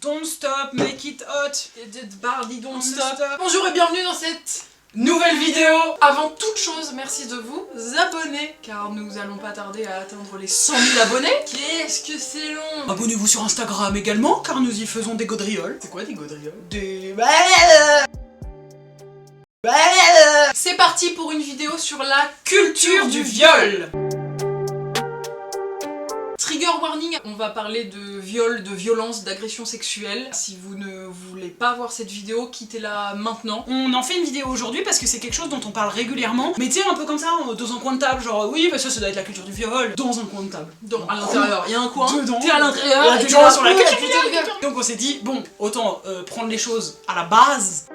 Don't stop, make it hot. Bardi, don't stop. Bonjour et bienvenue dans cette Nouvelle vidéo. Avant toute chose, merci de vous abonner, car nous allons pas tarder à atteindre les 100 000 abonnés. Qu'est-ce que c'est long. Abonnez-vous sur Instagram également, car nous y faisons des gaudrioles. C'est quoi des gaudrioles? Des... C'est parti pour une vidéo sur la culture du viol. Trigger warning, on va parler de viol, de violence, d'agression sexuelle. Si vous ne voulez pas voir cette vidéo, quittez-la maintenant. On en fait une vidéo aujourd'hui parce que c'est quelque chose dont on parle régulièrement. Mais tu sais, un peu comme ça, dans un coin de table, genre oui, bah ça doit être la culture du viol. Dans un coin de table. À l'intérieur, il y a un coin, dedans, t'es à l'intérieur, il y a des gens sur la culture du viol. viol. Donc on s'est dit, bon, autant prendre les choses à la base.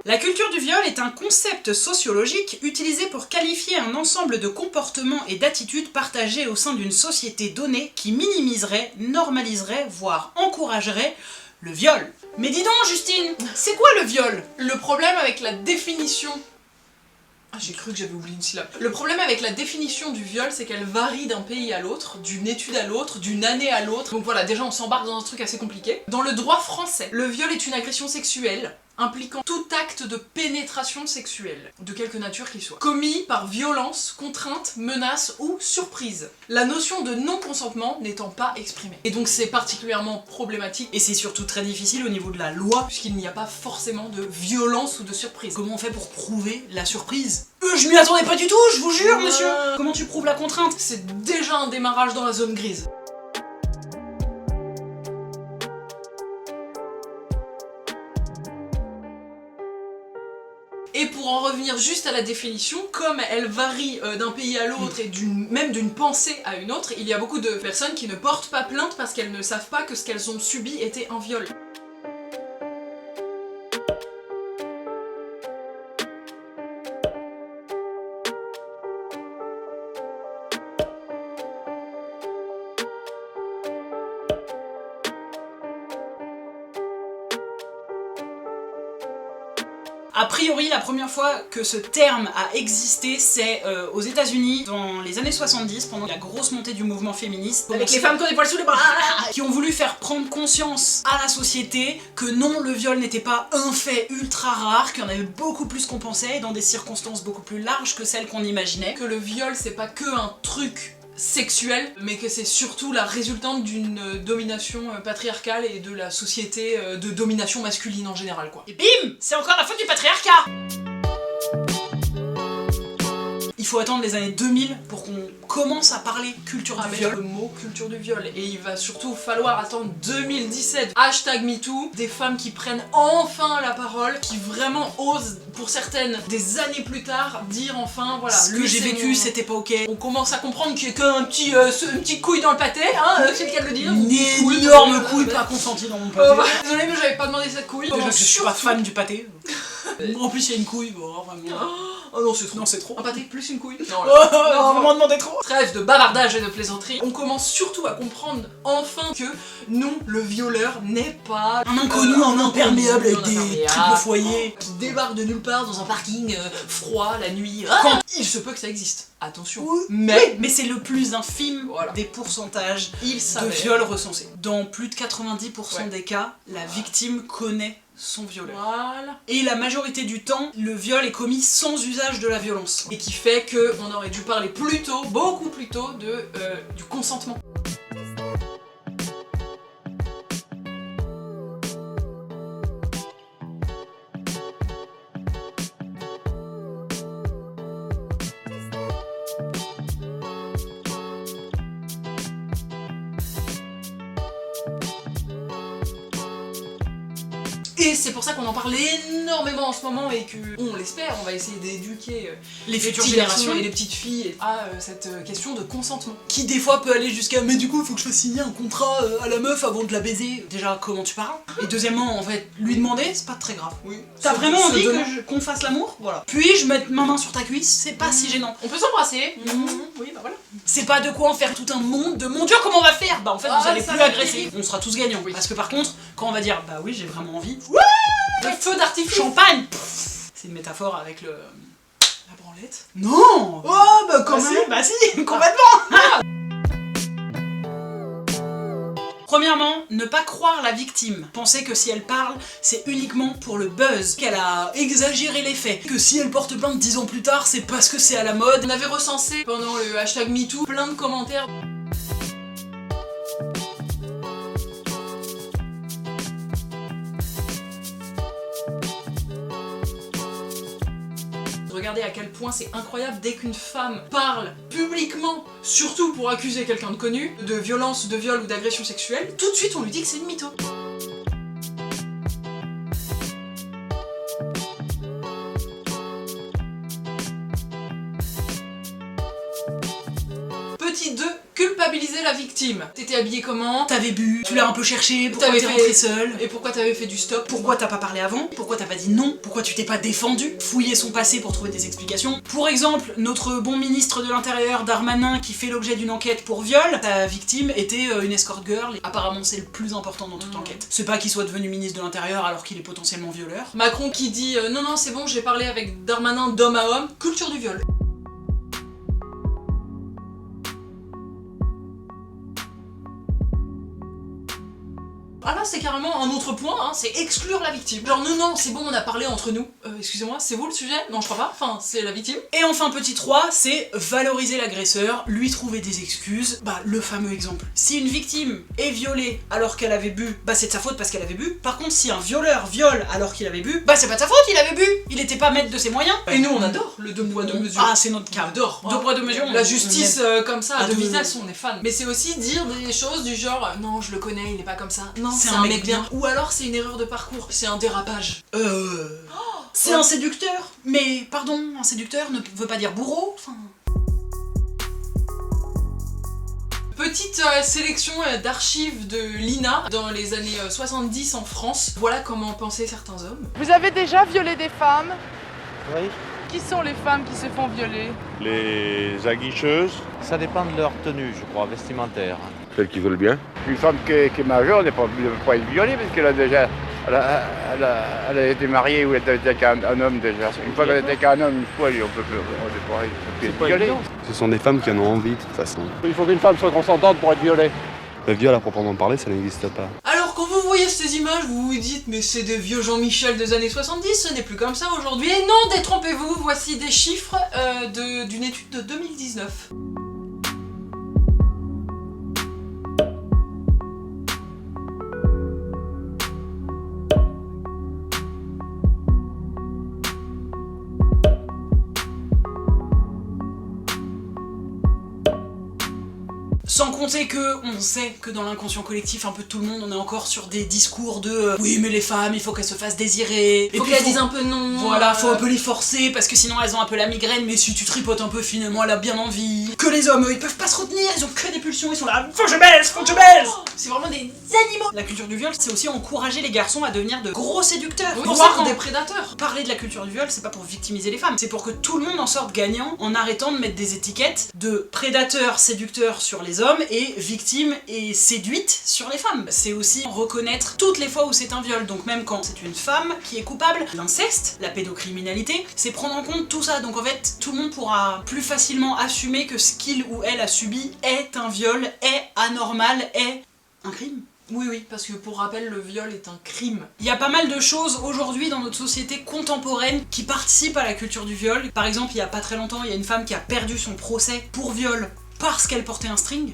La culture du viol est un concept sociologique utilisé pour qualifier un ensemble de comportements et d'attitudes partagés au sein d'une société donnée qui minimiserait, normaliserait, voire encouragerait le viol. Mais dis donc Justine, c'est quoi le viol? Le problème avec la définition... Ah, j'ai cru que j'avais oublié une syllabe. Le problème avec la définition du viol, c'est qu'elle varie d'un pays à l'autre, d'une étude à l'autre, d'une année à l'autre. Donc voilà, déjà on s'embarque dans un truc assez compliqué. Dans le droit français, le viol est une agression sexuelle impliquant tout acte de pénétration sexuelle, de quelque nature qu'il soit, commis par violence, contrainte, menace ou surprise. La notion de non-consentement n'étant pas exprimée. Et donc c'est particulièrement problématique, Et c'est surtout très difficile au niveau de la loi. puisqu'il n'y a pas forcément de violence ou de surprise. Comment on fait pour prouver la surprise? Je m'y attendais pas du tout, je vous jure monsieur. Comment tu prouves la contrainte? C'est déjà un démarrage dans la zone grise. Et pour en revenir juste à la définition, comme elle varie d'un pays à l'autre et même d'une pensée à une autre, il y a beaucoup de personnes qui ne portent pas plainte parce qu'elles ne savent pas que ce qu'elles ont subi était un viol. A priori, la première fois que ce terme a existé, c'est aux États-Unis dans les années 70, pendant la grosse montée du mouvement féministe. Avec les femmes qui ont des poils sous les bras, qui ont voulu faire prendre conscience à la société que non, le viol n'était pas un fait ultra rare, qu'il y en avait beaucoup plus qu'on pensait, et dans des circonstances beaucoup plus larges que celles qu'on imaginait. que le viol c'est pas que un truc sexuelle, mais que c'est surtout la résultante d'une domination patriarcale et de la société de domination masculine en général, quoi. Et bim, c'est encore la faute du patriarcat. Il faut attendre les années 2000 pour qu'on commence à parler culture du viol. Le mot culture du viol. Et il va surtout falloir attendre 2017. Hashtag MeToo. Des femmes qui prennent enfin la parole, qui vraiment osent, pour certaines, des années plus tard, dire enfin, voilà. Ce que j'ai vécu, c'était pas ok. On commence à comprendre qu'il y a qu'un petit, une petite couille dans le pâté, hein, c'est le cas de le dire. Une énorme couille pas consentie dans mon pâté. Désolé, mais j'avais pas demandé cette couille. Déjà que je suis pas fan du pâté. En plus, il y a une couille, bon, vraiment. Oh non, c'est trop. Non, c'est trop. Un pâté plus une couille. Non, Non, vous m'en demandez trop. Trêve de bavardage et de plaisanterie. On commence surtout à comprendre enfin que non, le violeur n'est pas un inconnu, un imperméable avec des triples foyers qui débarque de nulle part dans un parking froid la nuit. Quand il se peut que ça existe. Attention. Oui, mais c'est le plus infime des pourcentages Il de savait. viols recensés. Dans plus de 90% des cas, la victime connaît son violeur. Voilà. Et la majorité du temps, le viol est commis sans usage de la violence. Et qui fait qu'on aurait dû parler plus tôt, beaucoup plus tôt, du consentement. Et c'est pour ça qu'on en parle énormément en ce moment et que, on l'espère, on va essayer d'éduquer Les futures petits générations garçons et les petites filles à cette question de consentement. Qui des fois peut aller jusqu'à mais du coup il faut que je fasse signer un contrat à la meuf avant de la baiser. Déjà comment tu parles. Et deuxièmement en fait lui demander c'est pas très grave. Oui. T'as vraiment envie qu'on fasse l'amour? Voilà. Puis je mets ma main sur ta cuisse, c'est pas si gênant. On peut s'embrasser. Oui bah voilà. C'est pas de quoi en faire tout un monde de mon dieu comment on va faire. Bah en fait vous allez ça plus va agresser. On sera tous gagnants. Oui. Parce que par contre quand on va dire bah oui j'ai vraiment envie. Le feu d'artifice. Champagne. C'est une métaphore avec le... La branlette. Non. Oh bah quand même. Bah si complètement. Premièrement, ne pas croire la victime. Penser que si elle parle, c'est uniquement pour le buzz, qu'elle a exagéré les faits, que si elle porte plainte 10 ans plus tard, c'est parce que c'est à la mode. On avait recensé pendant le hashtag MeToo plein de commentaires. Regardez à quel point c'est incroyable dès qu'une femme parle publiquement, surtout pour accuser quelqu'un de connu, de violence, de viol ou d'agression sexuelle, tout de suite on lui dit que c'est une mytho. Petit 2, culpabiliser la victime. T'étais habillée comment? T'avais bu, tu l'as un peu cherché, pourquoi T'avais t'es fait- rentrée seule? Et pourquoi t'avais fait du stop? Pourquoi t'as pas parlé avant? Pourquoi t'as pas dit non? Pourquoi tu t'es pas défendu? Fouiller son passé pour trouver des explications. Pour exemple, notre bon ministre de l'Intérieur, Darmanin, qui fait l'objet d'une enquête pour viol, ta victime était une escort girl, et apparemment c'est le plus important dans toute l'enquête. C'est pas qu'il soit devenu ministre de l'Intérieur alors qu'il est potentiellement violeur. Macron qui dit non non c'est bon j'ai parlé avec Darmanin d'homme à homme, culture du viol. Ah là c'est carrément un autre point, hein, c'est exclure la victime. Genre non c'est bon on a parlé entre nous. Excusez-moi, c'est vous le sujet? Non je crois pas, enfin c'est la victime. Et enfin petit 3, c'est valoriser l'agresseur, lui trouver des excuses. Bah le fameux exemple. Si une victime est violée alors qu'elle avait bu, bah c'est de sa faute parce qu'elle avait bu. Par contre si un violeur viole alors qu'il avait bu, bah c'est pas de sa faute, il avait bu. Il était pas maître de ses moyens. Et nous on adore le deux poids deux mesures. Ah c'est notre cas. On adore. Deux poids deux mesures. La on justice aime. comme ça, Ah, de deux- vitesse, on est fan. Mais c'est aussi dire des choses du genre non je le connais, il est pas comme ça. Non C'est c'est un un mec mec bien. Ou alors c'est une erreur de parcours, c'est un dérapage. C'est un séducteur. Mais pardon, un séducteur ne veut pas dire bourreau. Enfin. Petite sélection d'archives de l'INA dans les années 70 en France. Voilà comment pensaient certains hommes. Vous avez déjà violé des femmes? Oui, Qui sont les femmes qui se font violer? Les aguicheuses, ça dépend de leur tenue, je crois, vestimentaire. celles qui veulent bien. Une femme qui est majeure ne peut pas être violée parce qu'elle a déjà elle a été mariée ou elle a été avec un homme déjà. Une fois qu'elle était avec un homme, une fois, on peut plus être violée. Ce sont des femmes qui en ont envie de toute façon. Il faut qu'une femme soit consentante pour être violée. Le viol à proprement parler, ça n'existe pas. Alors quand vous voyez ces images, vous vous dites mais c'est des vieux Jean-Michel des années 70, ce n'est plus comme ça aujourd'hui. Et non, détrompez-vous, voici des chiffres d'une étude de 2019. Sans compter que on sait que dans l'inconscient collectif, un peu tout le monde, on est encore sur des discours de oui mais les femmes, il faut qu'elles se fassent désirer. Faut qu'elles disent un peu non. Voilà, faut un peu les forcer parce que sinon elles ont un peu la migraine, mais si tu tripotes un peu finalement elle a bien envie. Que les hommes, eux, ils peuvent pas se retenir, ils ont que des pulsions, ils sont là, faut que je baise, faut que je baise. C'est vraiment des animaux. La culture du viol, c'est aussi encourager les garçons à devenir de gros séducteurs. Oui, Pour ça, voire quand des prédateurs. parler de la culture du viol, c'est pas pour victimiser les femmes, c'est pour que tout le monde en sorte gagnant en arrêtant de mettre des étiquettes de prédateurs, séducteurs sur les hommes et victimes et séduites sur les femmes. C'est aussi reconnaître toutes les fois où c'est un viol, donc même quand c'est une femme qui est coupable, l'inceste, la pédocriminalité, c'est prendre en compte tout ça. Donc en fait, tout le monde pourra plus facilement assumer que ce qu'il ou elle a subi est un viol, est anormal, est un crime. Oui, parce que pour rappel, le viol est un crime. Il y a pas mal de choses aujourd'hui dans notre société contemporaine qui participent à la culture du viol. Par exemple, il y a pas très longtemps, il y a une femme qui a perdu son procès pour viol parce qu'elle portait un string.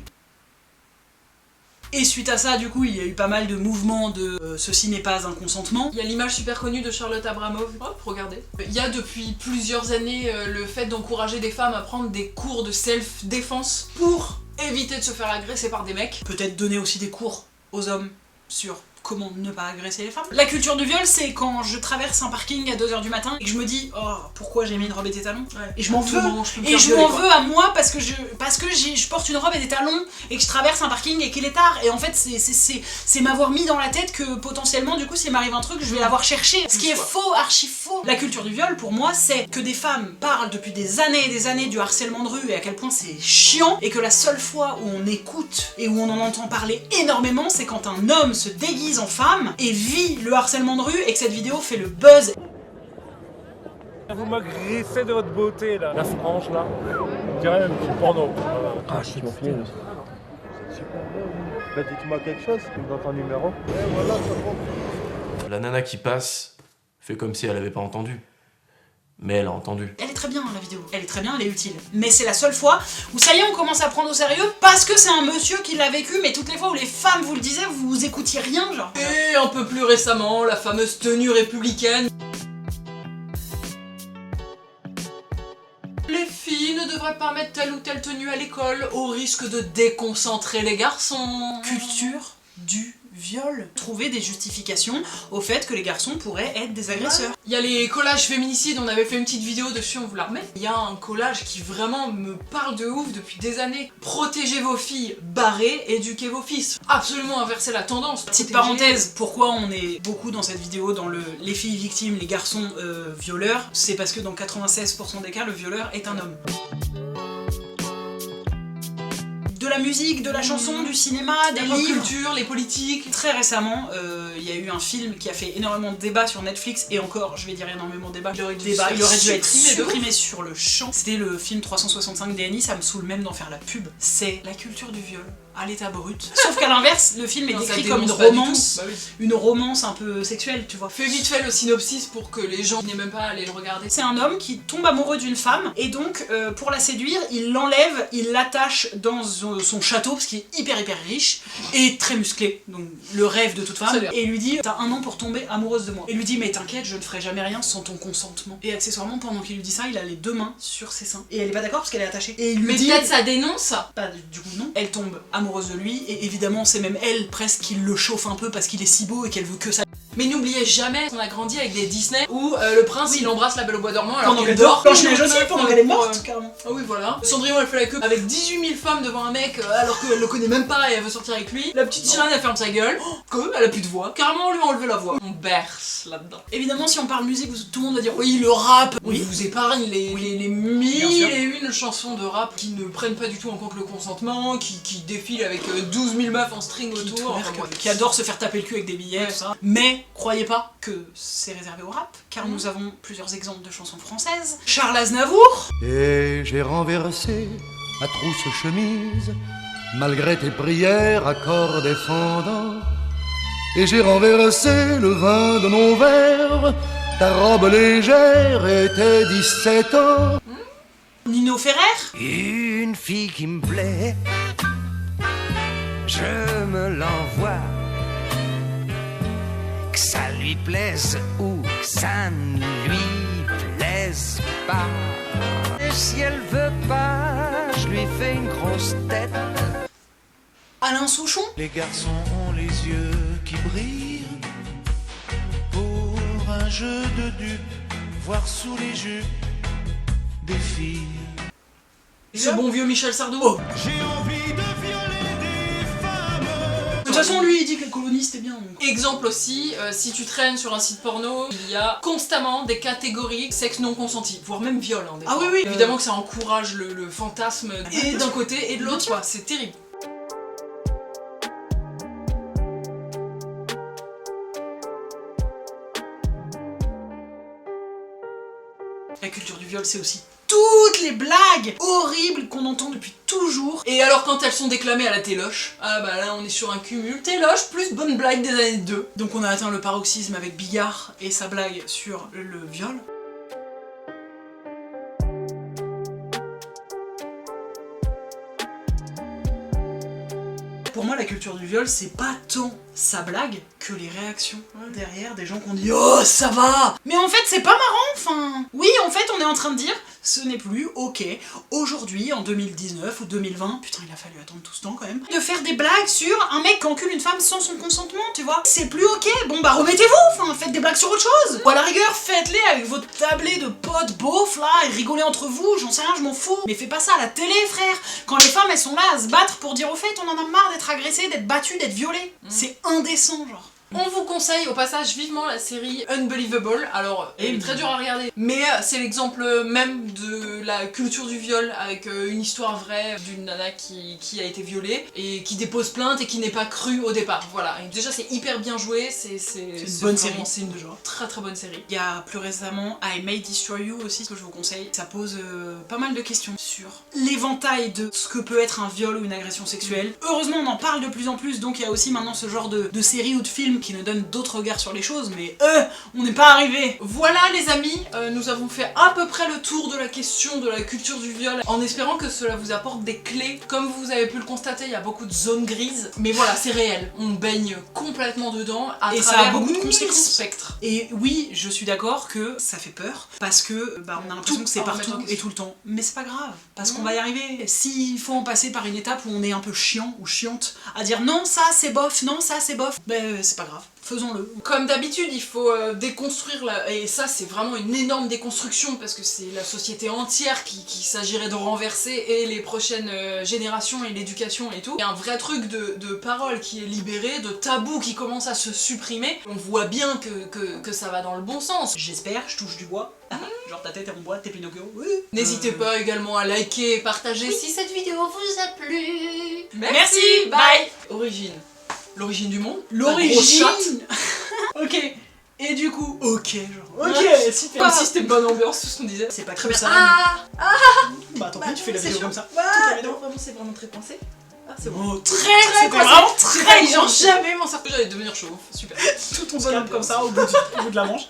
Et suite à ça, du coup, il y a eu pas mal de mouvements de ceci n'est pas un consentement. Il y a l'image super connue de Charlotte Abramov. Hop, regardez. Il y a depuis plusieurs années le fait d'encourager des femmes à prendre des cours de self-défense pour éviter de se faire agresser par des mecs. Peut-être donner aussi des cours aux hommes sur comment ne pas agresser les femmes. La culture du viol, c'est quand je traverse un parking à 2h du matin et que je me dis oh pourquoi j'ai mis une robe et des talons, et je m'en veux. Et je m'en veux à moi parce que je porte une robe et des talons et que je traverse un parking et qu'il est tard. Et en fait c'est m'avoir mis dans la tête que potentiellement du coup s'il m'arrive un truc je vais l'avoir cherché. Ce qui est faux, archi faux. La culture du viol pour moi c'est que des femmes parlent depuis des années et des années du harcèlement de rue et à quel point c'est chiant, et que la seule fois où on écoute et où on en entend parler énormément c'est quand un homme se déguise en femme et vit le harcèlement de rue et que cette vidéo fait le buzz. Vous m'agressez de votre beauté là, la frange là, on dirait un petit porno. Ah, je suis mon film. Bah dites-moi quelque chose, dans ton numéro. La nana qui passe fait comme si elle avait pas entendu. Mais elle a entendu. Elle est très bien la vidéo, elle est très bien, elle est utile. Mais c'est la seule fois où ça y est on commence à prendre au sérieux parce que c'est un monsieur qui l'a vécu, mais toutes les fois où les femmes vous le disaient, vous écoutiez rien genre. Et un peu plus récemment, la fameuse tenue républicaine. Les filles ne devraient pas mettre telle ou telle tenue à l'école au risque de déconcentrer les garçons. Culture du viol. Trouver des justifications au fait que les garçons pourraient être des agresseurs. Il y a les collages féminicides, on avait fait une petite vidéo dessus, on vous la remet. Il y a un collage qui vraiment me parle de ouf depuis des années. Protégez vos filles, barrez, éduquez vos fils. Absolument inverser la tendance. Petite Protégez- parenthèse, pourquoi on est beaucoup dans cette vidéo dans les filles victimes, les garçons violeurs, c'est parce que dans 96% des cas, le violeur est un homme. De la musique, de la chanson, du cinéma, des La pop livres. culture, les politiques. Très récemment, il y a eu un film qui a fait énormément de débats sur Netflix, et encore, je vais dire énormément de débats. Il aurait dû il aurait dû être supprimé de supprimé sur le champ. C'était le film 365 DNI, ça me saoule même d'en faire la pub. C'est la culture du viol à l'état brut. Sauf qu'à l'inverse, le film est Non, ça décrit comme une dénonce pas du romance, tout. Bah oui. une romance un peu sexuelle, tu vois. Fais vite fait le synopsis pour que les gens n'aient même pas à aller le regarder. C'est un homme qui tombe amoureux d'une femme, et donc pour la séduire, il l'enlève, il l'attache dans son château, parce qu'il est hyper riche, et très musclé, donc le rêve de toute femme, et il lui dit « T'as 1 an pour tomber amoureuse de moi ». Et il lui dit « Mais t'inquiète, je ne ferai jamais rien sans ton consentement ». Et accessoirement, pendant qu'il lui dit ça, il a les 2 mains sur ses seins. Et elle est pas d'accord parce qu'elle est attachée. Et il lui Mais dit... peut-être ça dénonce. Bah, du coup non. Elle tombe amoureuse de lui, et évidemment c'est même elle presque qui le chauffe un peu parce qu'il est si beau et qu'elle veut que ça. Mais n'oubliez jamais qu'on a grandi avec des Disney où le prince il embrasse la Belle au bois dormant alors Pendant qu'elle qu'elle dort. Blanche-Neige aussi, pendant qu'elle est morte, carrément. Ah oui voilà. Cendrillon elle fait la queue avec 18 000 femmes devant un mec alors qu'elle le connaît même pas et elle veut sortir avec lui. La petite sirène elle ferme sa gueule, elle a plus de voix. Carrément on lui a enlevé la voix. On berce là-dedans. Évidemment si on parle musique, tout le monde va dire oui le rap. Oui. Je vous épargne les Bien sûr. 1001 chansons de rap qui ne prennent pas du tout en compte le consentement, qui défilent avec 12 000 meufs en string Qui autour. twerk, Enfin, bref. qui adore se faire taper le cul avec des billets, tout ça. Mais croyez pas que c'est réservé au rap, car nous avons plusieurs exemples de chansons françaises. Charles Aznavour, Et j'ai renversé ma trousse chemise, malgré tes prières, accords défendants. Et j'ai renversé le vin de nos verres, ta robe légère et tes 17 ans. Nino Ferrer, Une fille qui me plaît, je me l'envoie. Que ça lui plaise ou que ça ne lui plaise pas. Et si elle veut pas, je lui fais une grosse tête. Alain Souchon, Les garçons ont les yeux qui brillent pour un jeu de dupes, voir sous les jupes des filles. Ce bon vieux Michel Sardou. Oh. J'ai envie de violer des femmes. De toute façon lui il dit que les colonistes c'était bien. Donc. Exemple aussi, si tu traînes sur un site porno, il y a constamment des catégories sexe non consenti, voire même viol. Hein, des Ah fois. oui, oui. Évidemment que ça encourage le fantasme et d'un côté et de l'autre, quoi. C'est terrible. La culture du viol c'est aussi toutes les blagues horribles qu'on entend depuis toujours. Et alors quand elles sont déclamées à la téloche, ah bah là on est sur un cumul téloche plus bonne blague des années 2. Donc on a atteint le paroxysme avec Bigard et sa blague sur le viol. Pour moi, la culture du viol, c'est pas tant sa blague que les réactions derrière des gens qui ont dit « Oh, ça va !» Mais en fait, c'est pas marrant, enfin... Oui, en fait, on est en train de dire « Ce n'est plus ok, aujourd'hui, en 2019 ou 2020, putain, il a fallu attendre tout ce temps quand même, de faire des blagues sur un mec qui encule une femme sans son consentement, tu vois. C'est plus ok, bon bah remettez-vous, enfin, faites des blagues sur autre chose. Ou à la rigueur, faites-les avec votre tablée de potes beaufs, là, et rigolez entre vous, j'en sais rien, je m'en fous. Mais fais pas ça à la télé, frère. Quand les femmes, elles sont là à se battre pour dire au fait, on en a marre d'être agressées, d'être battues, d'être violées. C'est indécent, genre. On vous conseille au passage vivement la série Unbelievable. Alors, elle est très dure à regarder, mais c'est l'exemple même de la culture du viol avec une histoire vraie d'une nana qui a été violée et qui dépose plainte et qui n'est pas crue au départ. Voilà. Et déjà, c'est hyper bien joué. C'est une bonne série. C'est une très très bonne série. Il y a plus récemment I May Destroy You aussi que je vous conseille. Ça pose pas mal de questions sur l'éventail de ce que peut être un viol ou une agression sexuelle. Heureusement, on en parle de plus en plus, donc il y a aussi maintenant ce genre de séries ou de films qui nous donnent d'autres regards sur les choses, mais on n'est pas arrivé. Voilà les amis, nous avons fait à peu près le tour de la question de la culture du viol, en espérant que cela vous apporte des clés. Comme vous avez pu le constater, il y a beaucoup de zones grises, mais voilà, c'est réel. On baigne complètement dedans à et travers ça a beaucoup de conséquences. Spectre. Et oui, je suis d'accord que ça fait peur, parce que on a l'impression que c'est partout et tout le temps. Mais c'est pas grave, parce qu'on va y arriver. S'il faut en passer par une étape où on est un peu chiant ou chiante, à dire non ça c'est bof, non ça c'est bof, c'est pas grave. Faisons-le. Comme d'habitude, il faut déconstruire et ça c'est vraiment une énorme déconstruction parce que c'est la société entière qui s'agirait de renverser et les prochaines générations et l'éducation et tout. Il y a un vrai truc de parole qui est libéré, de tabou qui commence à se supprimer. On voit bien que ça va dans le bon sens. J'espère, je touche du bois. Genre ta tête est en bois, t'es Pinocchio. N'hésitez pas également à liker et partager si cette vidéo vous a plu. Merci, bye. Origine. L'origine du monde. L'origine. Ok. Et du coup, ok, genre. Ok, super. Comme si c'était bonne ambiance, tout ce qu'on disait. C'est pas très bien. Bah tant pis, tu fais la vidéo comme ça. Vraiment, c'est vraiment très coincé. Ah, c'est bon. C'était vraiment très genre jamais m'en sortir. J'allais devenir chauve. Super. Tout ton bonhomme comme ça au bout de la manche.